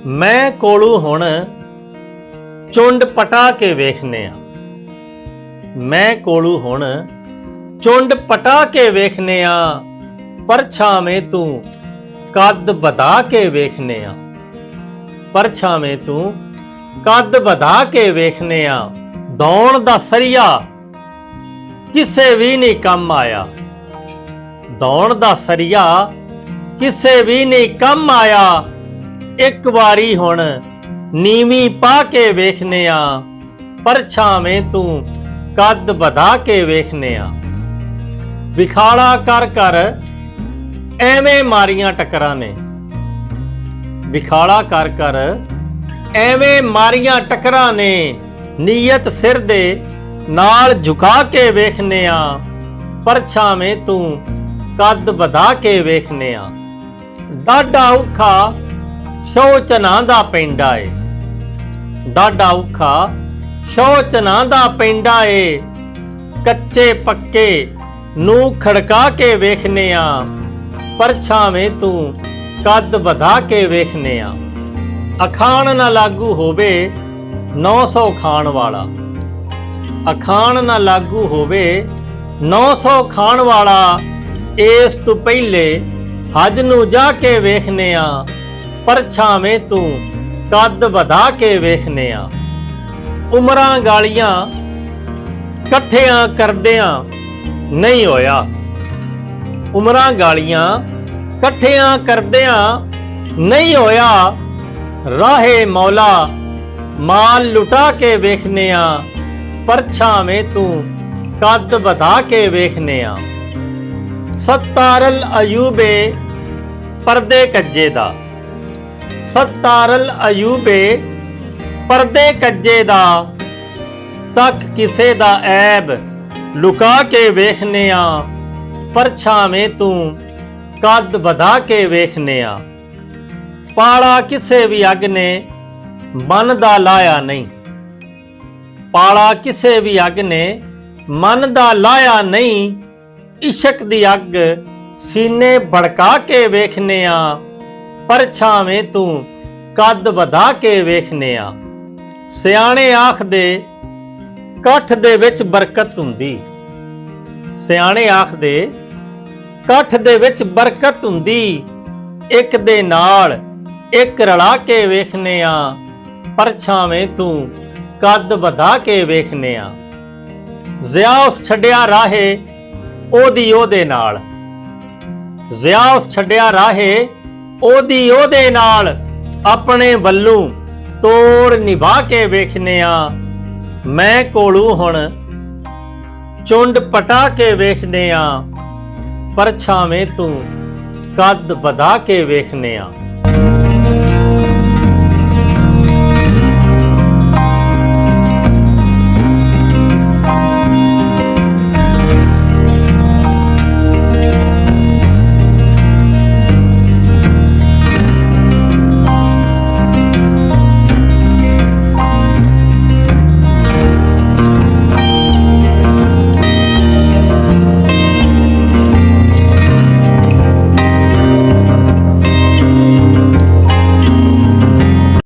ਮੈਂ ਕੋਲੋਂ ਹੁਣ ਚੁੰਡ ਪਟਾ ਕੇ ਵੇਖਨੇ ਆ। ਮੈਂ ਕੋਲੋਂ ਹੁਣ ਚੁੰਡ ਪਟਾ ਕੇ ਵੇਖਨੇ ਆ, ਪਰਛਾਵੇਂ ਤੂੰ ਕੱਦ ਵਧਾ ਕੇ ਵੇਖਨੇ ਆ। ਪਰਛਾਵੇਂ ਤੂੰ ਕੱਦ ਵਧਾ ਕੇ ਵੇਖਨੇ ਆ। ਦੌਣ ਦਾ ਸਰੀਆ ਕਿਸੇ ਵੀ ਨਹੀਂ ਕੰਮ ਆਇਆ। ਦੌਣ ਦਾ ਸਰੀਆ ਕਿਸੇ ਵੀ ਨਹੀਂ ਕੰਮ ਆਇਆ। ਇੱਕ ਵਾਰੀ ਹੁਣ ਨੀਵੀਂ ਪਾ ਕੇ ਵੇਖਨੇ ਆ, ਪਰਛਾਵੇਂ ਤੂੰ ਕੱਦ ਵਧਾ ਕੇ ਵੇਖਨੇ ਆ। ਵਿਖਾਲਾ ਕਰ ਕਰ ਐਵੇਂ ਮਾਰੀਆਂ ਟੱਕਰਾਂ ਨੇ। ਵਿਖਾਲਾ ਕਰ ਕਰ ਐਵੇਂ ਮਾਰੀਆਂ ਟੱਕਰਾਂ ਨੇ। ਨੀਅਤ ਸਿਰ ਦੇ ਨਾਲ ਝੁਕਾ ਕੇ ਵੇਖਨੇ ਆ, ਪਰਛਾਵੇਂ ਤੂੰ ਕੱਦ ਵਧਾ ਕੇ ਵੇਖਨੇ ਆ। ਡਾਢਾ ਔਖਾ ਸ਼ੋਚਨਾ ਦਾ ਪੈਂਡਾ ਏ। ਡਾਢਾ ਔਖਾ ਸ਼ੋਚਨਾ ਦਾ ਪੈਂਡਾ ਏ। ਕੱਚੇ ਪੱਕੇ ਨੂੰ ਖੜਕਾ ਕੇ ਵੇਖਨੇ ਆ, ਪਰਛਾਵੇਂ ਤੂੰ ਕੱਦ ਵਧਾ ਕੇ ਵੇਖਨੇ ਆ। ਅਖਾਣ ਨਾ ਲਾਗੂ ਹੋਵੇ 900 ਖਾਣ ਵਾਲਾ। ਅਖਾਣ ਨਾ ਲਾਗੂ ਹੋਵੇ 900 ਖਾਣ ਵਾਲਾ। ਇਸ ਤੋਂ ਪਹਿਲੇ ਹੱਜ ਨੂੰ ਜਾ ਕੇ ਵੇਖਨੇ ਆ, ਪਰਛਾਵੇਂ ਤੂੰ ਕੱਦ ਵਧਾ ਕੇ ਵੇਖਨੇ ਆ। ਉਮਰਾਂ ਗਾਲੀਆਂ ਇਕੱਠਿਆਂ ਕਰਦਿਆਂ ਨਹੀਂ ਹੋਇਆ। ਉਮਰਾਂ ਗਾਲੀਆਂ ਇਕੱਠਿਆਂ ਕਰਦਿਆਂ ਨਹੀਂ ਹੋਇਆ। ਰਾਹੇ ਮੌਲਾ ਮਾਲ ਲੁਟਾ ਕੇ ਵੇਖਨੇ ਆ, ਪਰਛਾਵੇਂ ਤੂੰ ਕੱਦ ਵਧਾ ਕੇ ਵੇਖਨੇ ਆ। ਸਤਾਰਲ ਅਯੂਬੇ ਪਰਦੇ ਕੱਜੇ ਦਾ। ਸਤਾਰਲ ਅਯੂਬੇ ਪਰਦੇ ਕੱਜੇ ਦਾ। ਤੱਕ ਕਿਸੇ ਦਾ ਐਬ ਲੁਕਾ ਕੇ ਵੇਖਨੇ ਆ, ਪਰਛਾਵੇਂ ਤੂੰ ਕੱਦ ਵਧਾ ਕੇ ਵੇਖਨੇ ਆ। ਪਾਲਾ ਕਿਸੇ ਵੀ ਅੱਗ ਨੇ ਮਨ ਦਾ ਲਾਇਆ ਨਹੀਂ। ਪਾਲਾ ਕਿਸੇ ਵੀ ਅੱਗ ਨੇ ਮਨ ਦਾ ਲਾਇਆ ਨਹੀਂ। ਇਸ਼ਕ ਦੀ ਅੱਗ ਸੀਨੇ ਭੜਕਾ ਕੇ ਵੇਖਨੇ ਆ, ਪਰਛਾਵੇਂ ਤੂੰ ਕੱਦ ਵਧਾ ਕੇ ਵੇਖਨੇ ਆ। ਸਿਆਣੇ ਆਖਦੇ ਕੱਠ ਦੇ ਵਿੱਚ ਬਰਕਤ ਹੁੰਦੀ। ਸਿਆਣੇ ਆਖਦੇ ਕੱਠ ਦੇ ਵਿੱਚ ਬਰਕਤ ਹੁੰਦੀ। ਇੱਕ ਦੇ ਨਾਲ ਇੱਕ ਰਲਾ ਕੇ ਵੇਖਨੇ ਆ, ਪਰਛਾਵੇਂ ਤੂੰ ਕੱਦ ਵਧਾ ਕੇ ਵੇਖਨੇ ਆ। ਜ਼ਿਆ ਉਸ ਛੱਡਿਆ ਰਾਹੇ ਉਹਦੀ ਉਹਦੇ ਨਾਲ। ਜ਼ਿਆ ਉਸ ਛੱਡਿਆ ਰਾਹੇ ਉਹਦੀ ਉਹਦੇ ਨਾਲ। ਆਪਣੇ ਵੱਲੋਂ ਤੋੜ ਨਿਭਾ ਕੇ ਵੇਖਨੇ ਆ। ਮੈਂ ਕੋਲੋਂ ਹੁਣ ਚੁੰਡ ਪਟਾ ਕੇ ਵੇਖਨੇ ਆ, ਪਰਛਾਵੇਂ ਤੂੰ ਕੱਦ ਵਧਾ ਕੇ ਵੇਖਨੇ ਆ।